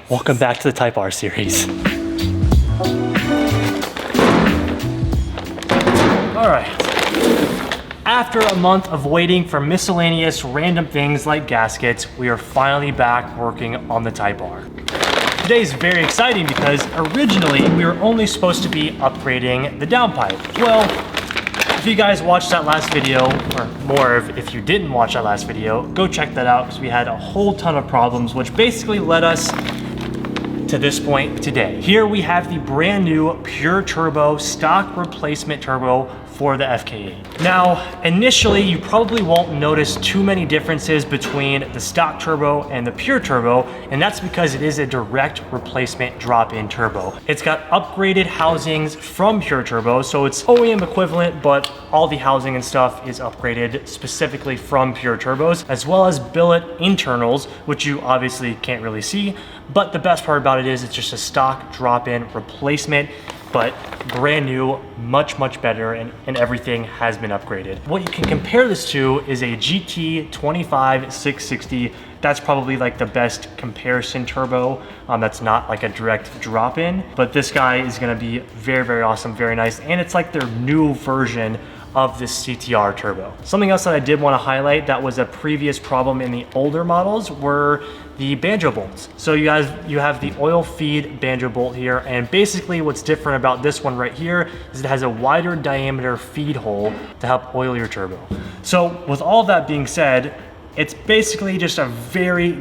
Welcome back to the Type R series. All right. After a month of waiting for miscellaneous random things like gaskets, we are finally back working on the Type R. Today is very exciting because originally we were only supposed to be upgrading the downpipe. Well, if you guys watched that last video, or more if you didn't watch that last video, go check that out because we had a whole ton of problems, which basically led us to this point today. Here we have the brand new pure turbo stock replacement turbo for the FK8. Now, initially, you probably won't notice too many differences between the stock turbo and the pure turbo, and that's because it is a direct replacement drop-in turbo. It's got upgraded housings from pure turbo, so it's OEM equivalent, but all the housing and stuff is upgraded specifically from pure turbos, as well as billet internals, which you obviously can't really see, but the best part about it is it's just a stock drop-in replacement, but brand new, much better, and everything has been upgraded. What you can compare this to is a GT25 660. That's probably like the best comparison turbo. That's not like a direct drop-in, but this guy is gonna be very awesome, very nice, and it's like their new version of this CTR turbo. Something else that I did want to highlight that was a previous problem in the older models were the banjo bolts. So you have the oil feed banjo bolt here, and basically what's different about this one right here is it has a wider diameter feed hole to help oil your turbo. So with all that being said, it's basically just a very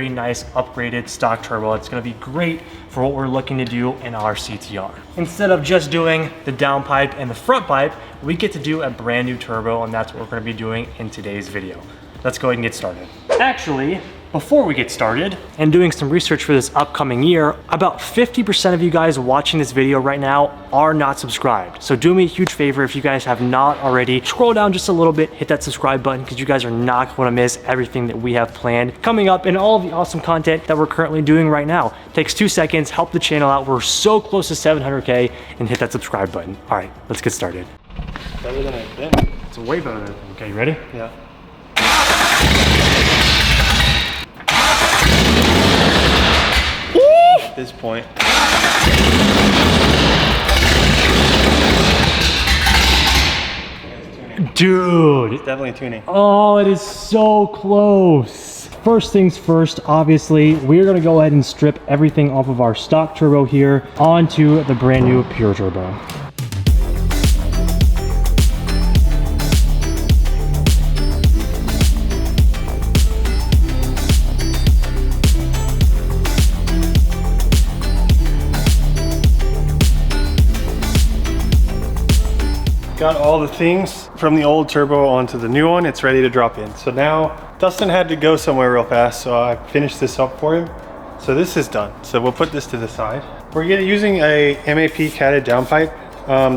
nice upgraded stock turbo. It's gonna be great for what we're looking to do in our CTR. Instead of just doing the downpipe and the front pipe, we get to do a brand new turbo, and that's what we're gonna be doing in today's video. Let's go ahead and get started. Actually, before we get started and doing some research for this upcoming year, about 50% of you guys watching this video right now are not subscribed. So do me a huge favor, if you guys have not already, scroll down just a little bit, hit that subscribe button, because you guys are not going to miss everything that we have planned coming up and all of the awesome content that we're currently doing right now. It takes 2 seconds, help the channel out. We're so close to 700K, and hit that subscribe button. All right, let's get started. Better than I've been. It's way better than, okay, you ready? Yeah. At this point. Dude. It's definitely tuning. Oh, it is so close. First things first, obviously, we're gonna go ahead and strip everything off of our stock turbo here onto the brand new pure turbo. Got all the things from the old turbo onto the new one. It's ready to drop in. So now Dustin had to go somewhere real fast, so I finished this up for him. So this is done. So we'll put this to the side. We're using a MAP catted downpipe.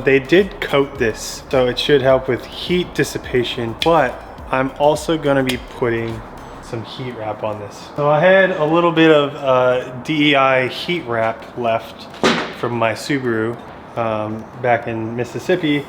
They did coat this, so it should help with heat dissipation, but I'm also gonna be putting some heat wrap on this. So I had a little bit of DEI heat wrap left from my Subaru back in Mississippi.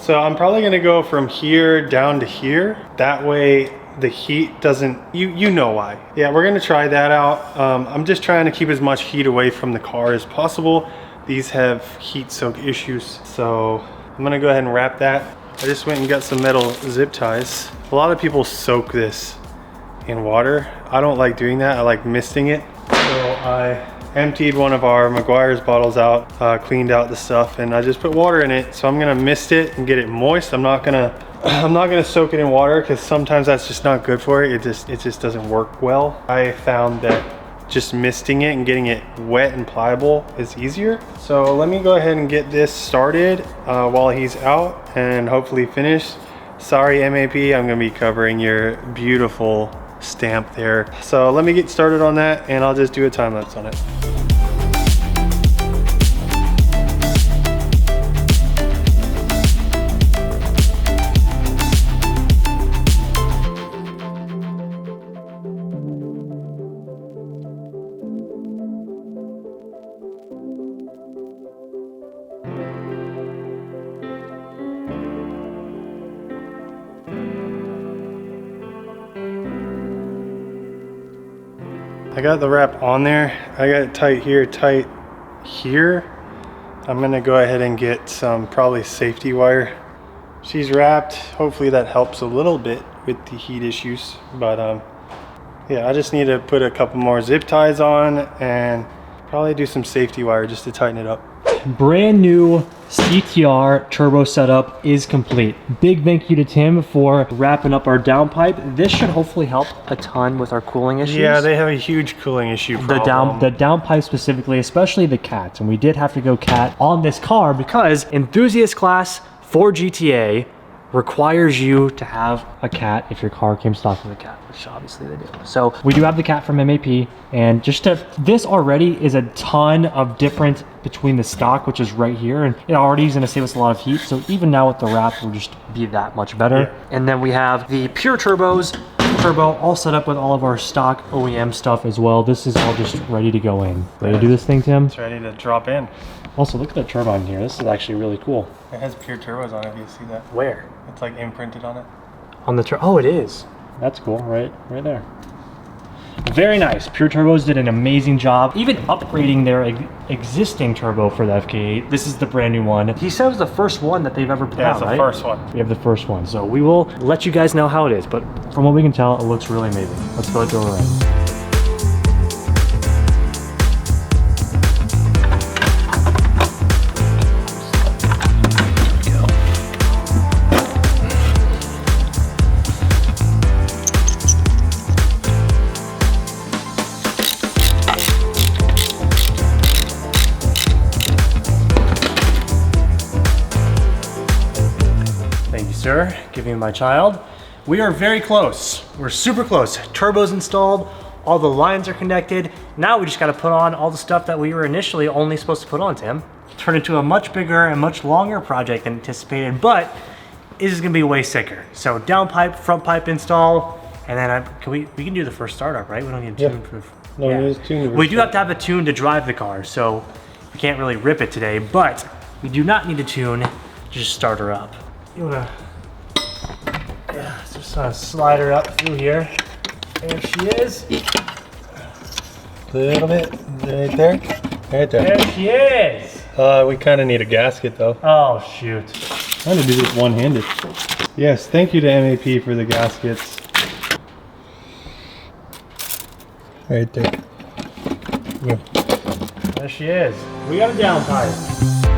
So I'm probably gonna go from here down to here. That way the heat doesn't, you know why. Yeah, we're gonna try that out. I'm just trying to keep as much heat away from the car as possible. These have heat soak issues. So I'm gonna go ahead and wrap that. I just went and got some metal zip ties. A lot of people soak this in water. I don't like doing that, I like misting it. So I emptied one of our McGuire's bottles out, cleaned out the stuff, and I just put water in it. So I'm gonna mist it and get it moist. I'm not gonna soak it in water because sometimes that's just not good for it. It just doesn't work well. I found that just misting it and getting it wet and pliable is easier. So let me go ahead and get this started while he's out and hopefully finished. Sorry MAP, I'm gonna be covering your beautiful stamp there. So let me get started on that and I'll just do a time lapse on it. I got the wrap on there. I got it tight here, tight here. I'm gonna go ahead and get some probably safety wire. She's wrapped. Hopefully that helps a little bit with the heat issues. But yeah, I just need to put a couple more zip ties on and probably do some safety wire just to tighten it up. Brand new CTR turbo setup is complete. Big thank you to Tim for wrapping up our downpipe. This should hopefully help a ton with our cooling issues. Yeah, they have a huge cooling issue problem. The downpipe specifically, especially the cats. And we did have to go cat on this car because enthusiast class for GTA requires you to have a cat if your car came stock with a cat, which obviously they do. So we do have the cat from MAP, and this already is a ton of difference between the stock, which is right here, and it already is gonna save us a lot of heat. So even now with the wrap, will just be that much better. Yeah. And then we have the pure turbo all set up with all of our stock OEM stuff as well. This is all just ready to go in. Ready to do this thing, Tim? It's ready to drop in. Also, look at that turbine here. This is actually really cool. It has pure turbos on it, if you see that. Where? It's like imprinted on it. On the oh, it is. That's cool, right there. Very nice. Pure Turbos did an amazing job, even upgrading their existing turbo for the FK8. This is the brand new one. He said it was the first one that they've ever put out, right? Yeah, it's the first one. We have the first one. So we will let you guys know how it is, but from what we can tell, it looks really amazing. Let's go around. Sir, give me my child. We are very close. We're super close. Turbo's installed, all the lines are connected. Now we just gotta put on all the stuff that we were initially only supposed to put on, Tim. Turned into a much bigger and much longer project than anticipated, but it is gonna be way sicker. So downpipe, front pipe install, and then we can do the first startup, right? We don't need a tune for the... No, it is tuned. We do have to have a tune to drive the car, so we can't really rip it today, but we do not need a tune to just start her up. You wanna... Yeah, just slide her up through here. There she is. A little bit, right there. Right there. There she is. We kind of need a gasket though. Oh shoot. I'm gonna do this one-handed. Yes, thank you to MAP for the gaskets. Right there. Yeah. There she is. We got a downpipe.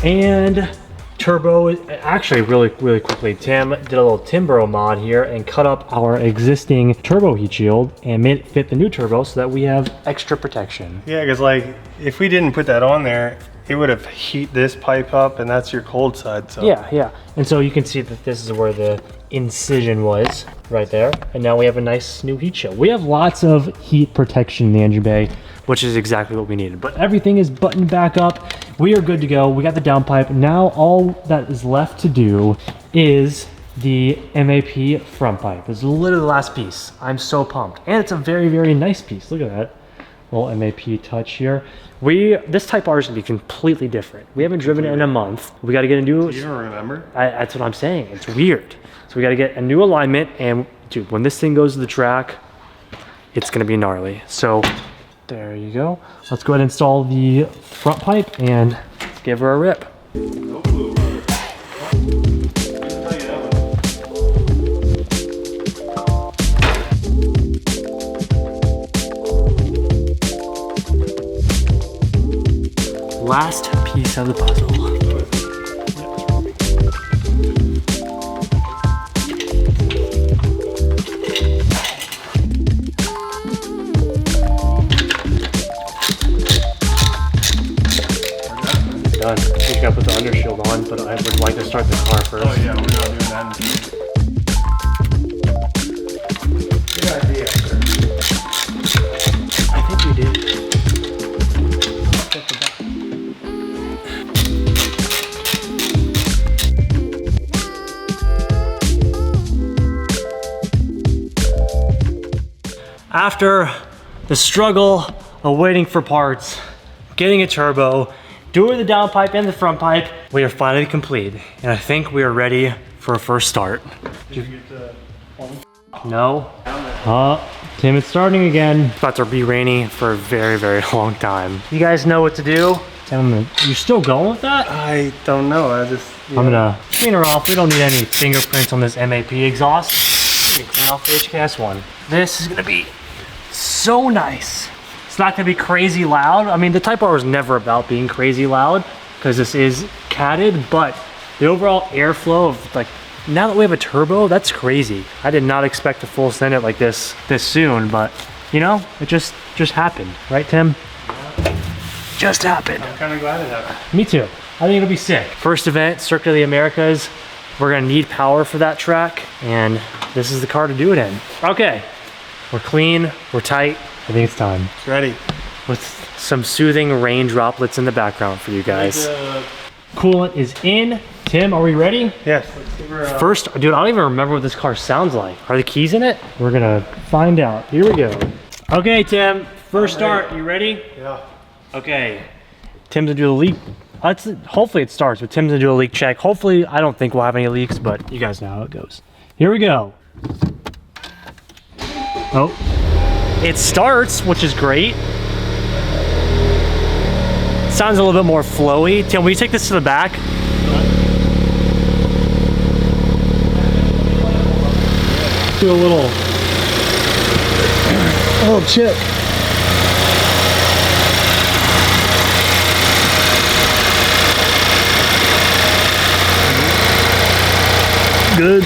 And turbo, actually really quickly, Tim did a little Timbro mod here and cut up our existing turbo heat shield and made it fit the new turbo so that we have extra protection. Yeah, because like if we didn't put that on there, it would have heat this pipe up and that's your cold side. So yeah. And so you can see that this is where the incision was right there. And now we have a nice new heat shield. We have lots of heat protection in the engine bay, which is exactly what we needed. But everything is buttoned back up. We are good to go. We got the downpipe. Now all that is left to do is the MAP front pipe. It's literally the last piece. I'm so pumped. And it's a very nice piece. Look at that little MAP touch here. This Type R is gonna be completely different. We haven't driven it in a month. We gotta get a new... You don't remember? That's what I'm saying. It's weird. So we gotta get a new alignment, and dude, when this thing goes to the track, it's gonna be gnarly. So there you go. Let's go ahead and install the front pipe and let's give her a rip. last piece of the puzzle. Done. I think I gotta put the undershield on, but I would like to start the car first. Oh yeah, we're not doing that. Good idea, sir. I think we did. After the struggle of waiting for parts, getting a turbo, doing the downpipe and the front pipe, we are finally complete. And I think we are ready for a first start. Did you get the No. Tim, it's starting again. It's about to be rainy for a very, very long time. You guys know what to do? Tim, you're still going with that? I don't know. I'm gonna clean her off. We don't need any fingerprints on this MAP exhaust. We can clean off the HKS one. This is gonna be so nice. It's not gonna be crazy loud. I mean, the Type R was never about being crazy loud because this is catted, but the overall airflow of like, now that we have a turbo, that's crazy. I did not expect to full send it like this soon, but you know, it just happened, right, Tim? Just happened. I'm kind of glad it happened. Me too. I think it'll be sick. First event, Circuit of the Americas. We're gonna need power for that track, and this is the car to do it in. Okay, we're clean, we're tight. I think it's time. It's ready. With some soothing rain droplets in the background for you guys. Coolant is in. Tim, are we ready? Yes. Let's see where, First, dude, I don't even remember what this car sounds like. Are the keys in it? We're gonna find out. Here we go. Okay, Tim, first start. You ready? Yeah. Okay. Tim's gonna do the leak. Hopefully it starts, but Tim's gonna do a leak check. Hopefully, I don't think we'll have any leaks, but you guys know how it goes. Here we go. Oh. It starts, which is great. Sounds a little bit more flowy. Tim, will you take this to the back? Do a little chip. Good.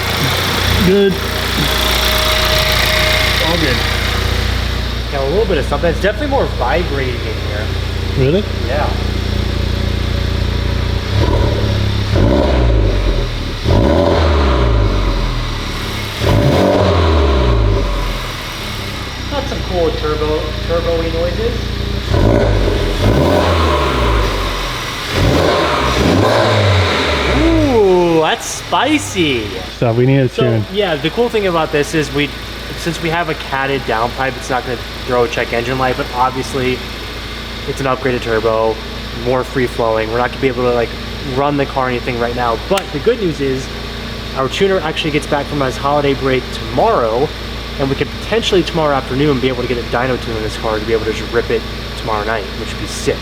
All good. Yeah, a little bit of something. It's definitely more vibrating in here. Really? Yeah. Got some cool turbo-y noises. Ooh, that's spicy. So we need a tune. Yeah, the cool thing about this is since we have a catted downpipe, it's not going to throw a check engine light, but obviously it's an upgraded turbo, more free flowing. We're not going to be able to like run the car or anything right now. But the good news is our tuner actually gets back from his holiday break tomorrow, and we could potentially tomorrow afternoon be able to get a dyno tune in this car to be able to just rip it tomorrow night, which would be sick.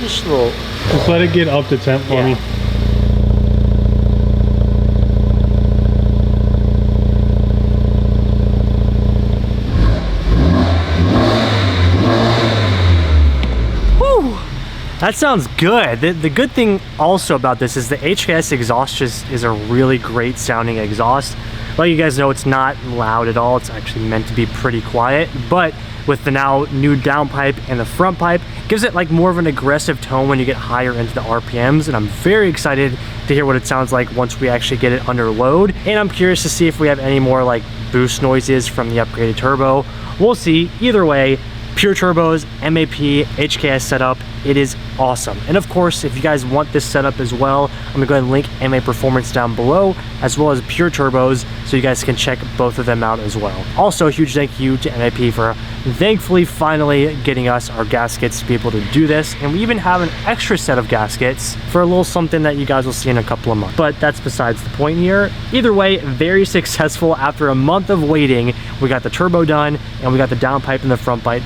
Just a little. Just let it get up to temp for me. That sounds good. The good thing also about this is the HKS exhaust just is a really great sounding exhaust. Like you guys know, it's not loud at all. It's actually meant to be pretty quiet, but with the now new downpipe and the front pipe, gives it like more of an aggressive tone when you get higher into the RPMs, and I'm very excited to hear what it sounds like once we actually get it under load. And I'm curious to see if we have any more like boost noises from the upgraded turbo. We'll see. Either way, pure turbos, MAP, HKS setup, it is awesome. And of course, if you guys want this setup as well, I'm gonna go ahead and link MA Performance down below, as well as pure turbos, so you guys can check both of them out as well. Also, a huge thank you to MAP for thankfully finally getting us our gaskets to be able to do this. And we even have an extra set of gaskets for a little something that you guys will see in a couple of months. But that's besides the point here. Either way, very successful. After a month of waiting, we got the turbo done, and we got the downpipe and the front pipe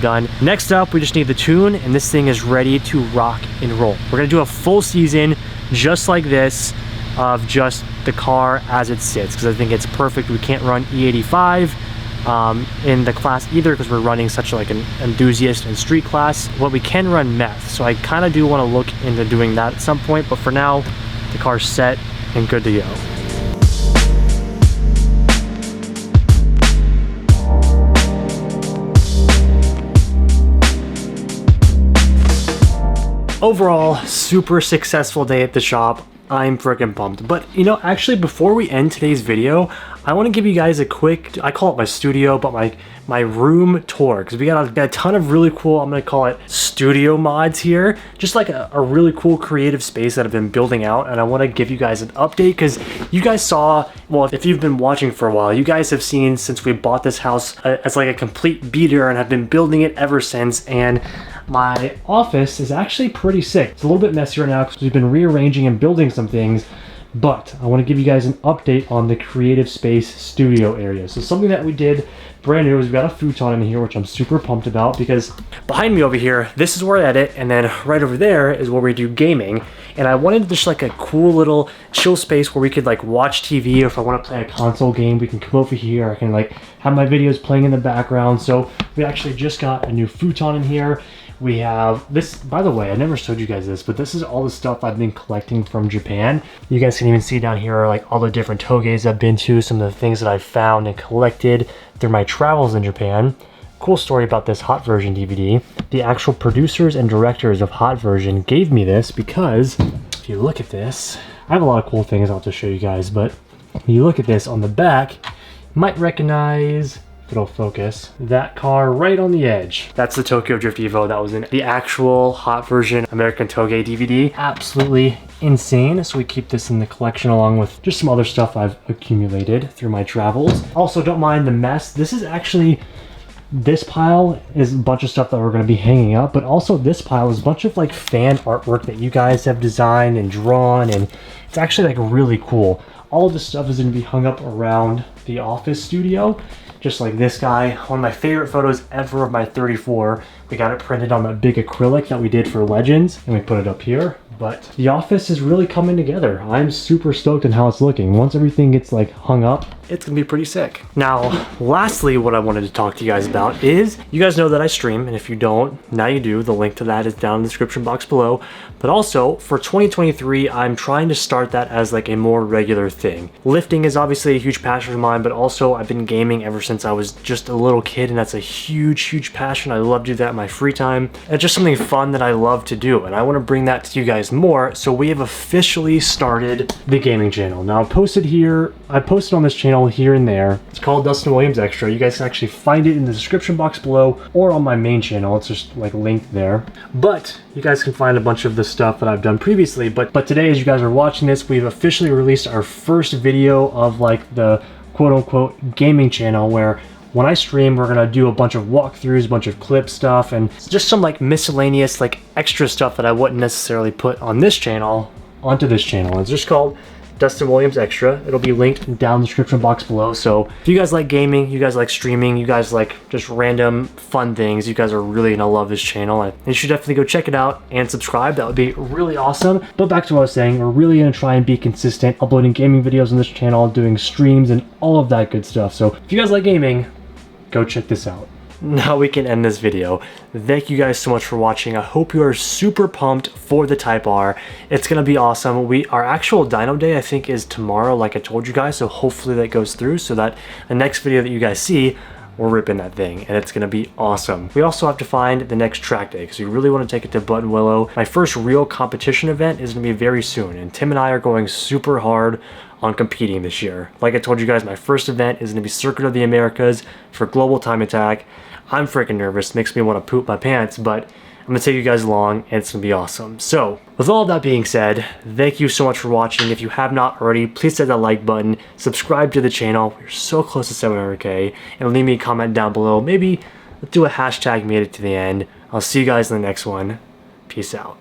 done. Next up, we just need the tune, and this thing is ready to rock and roll. We're gonna do a full season just like this of just the car as it sits, because I think it's perfect. We can't run E85. in the class either because we're running such like an enthusiast and street class, but we can run meth. So I kind of do want to look into doing that at some point, but for now, the car's set and good to go. Overall, super successful day at the shop. I'm freaking pumped. But you know, actually before we end today's video, I want to give you guys a quick, I call it my studio, but my room tour, because we got a ton of really cool, I'm going to call it studio mods here. Just like a really cool creative space that I've been building out, and I want to give you guys an update because you guys saw, well, if you've been watching for a while, you guys have seen since we bought this house as like a complete beater, and I've been building it ever since. And my office is actually pretty sick. It's a little bit messy right now because we've been rearranging and building some things, but I want to give you guys an update on the creative space studio area. So something that we did brand new is we got a futon in here, which I'm super pumped about, because behind me over here, this is where I edit, and then right over there is where we do gaming. And I wanted just like a cool little chill space where we could like watch TV, or if I want to play a console game, we can come over here. I can like have my videos playing in the background. So we actually just got a new futon in here. We have this, by the way, I never showed you guys this, but this is all the stuff I've been collecting from Japan. You guys can even see down here like all the different toges I've been to, some of the things that I've found and collected through my travels in Japan. Cool story about this Hot Version DVD. The actual producers and directors of Hot Version gave me this because if you look at this, I have a lot of cool things I'll have to show you guys, but if you look at this on the back, you might recognize, it'll focus, that car right on the edge. That's the Tokyo Drift Evo that was in the actual Hot Version American Toge DVD. Absolutely insane. So we keep this in the collection along with just some other stuff I've accumulated through my travels. Also, don't mind the mess. This is actually, this pile is a bunch of stuff that we're going to be hanging up, but also this pile is a bunch of like fan artwork that you guys have designed and drawn, and it's actually like really cool. All of this stuff is going to be hung up around the office studio. Just like this guy, one of my favorite photos ever of my 34. We got it printed on that big acrylic that we did for Legends, and we put it up here. But the office is really coming together. I'm super stoked on how it's looking. Once everything gets like hung up, it's gonna be pretty sick. Now, lastly, what I wanted to talk to you guys about is, you guys know that I stream, and if you don't, now you do. The link to that is down in the description box below. But also, for 2023, I'm trying to start that as like a more regular thing. Lifting is obviously a huge passion of mine, but also I've been gaming ever since I was just a little kid, and that's a huge, huge passion. I love to do that in my free time. It's just something fun that I love to do, and I want to bring that to you guys more. So we have officially started the gaming channel. Now I posted on this channel here and there. It's called Dustin Williams Extra. You guys can actually find it in the description box below or on my main channel. It's just like linked there. But you guys can find a bunch of the stuff that I've done previously. But today, as you guys are watching this, we've officially released our first video of like the quote unquote gaming channel, where when I stream, we're gonna do a bunch of walkthroughs, a bunch of clip stuff, and just some like miscellaneous like extra stuff that I wouldn't necessarily put on this channel onto this channel. It's just called Dustin Williams Extra. It'll be linked down in the description box below. So if you guys like gaming, you guys like streaming, you guys like just random fun things, you guys are really gonna love this channel, and you should definitely go check it out and subscribe. That would be really awesome. But back to what I was saying, we're really gonna try and be consistent, uploading gaming videos on this channel, doing streams and all of that good stuff. So if you guys like gaming, go check this out. Now we can end this video. Thank you guys so much for watching. I hope you are super pumped for the Type R. It's gonna be awesome. Our actual dyno day, I think, is tomorrow, like I told you guys, so hopefully that goes through so that the next video that you guys see, we're ripping that thing, and it's gonna be awesome. We also have to find the next track day because we really want to take it to Button Willow. My first real competition event is gonna be very soon, and Tim and I are going super hard on competing this year. Like I told you guys, my first event is gonna be Circuit of the Americas for Global Time Attack. I'm freaking nervous, makes me want to poop my pants, but I'm gonna take you guys along, and it's gonna be awesome. So with all that being said, thank you so much for watching. If you have not already, please hit that like button, subscribe to the channel. We're so close to 700K, and leave me a comment down below. Maybe let's do a hashtag made it to the end. I'll see you guys in the next one. Peace out.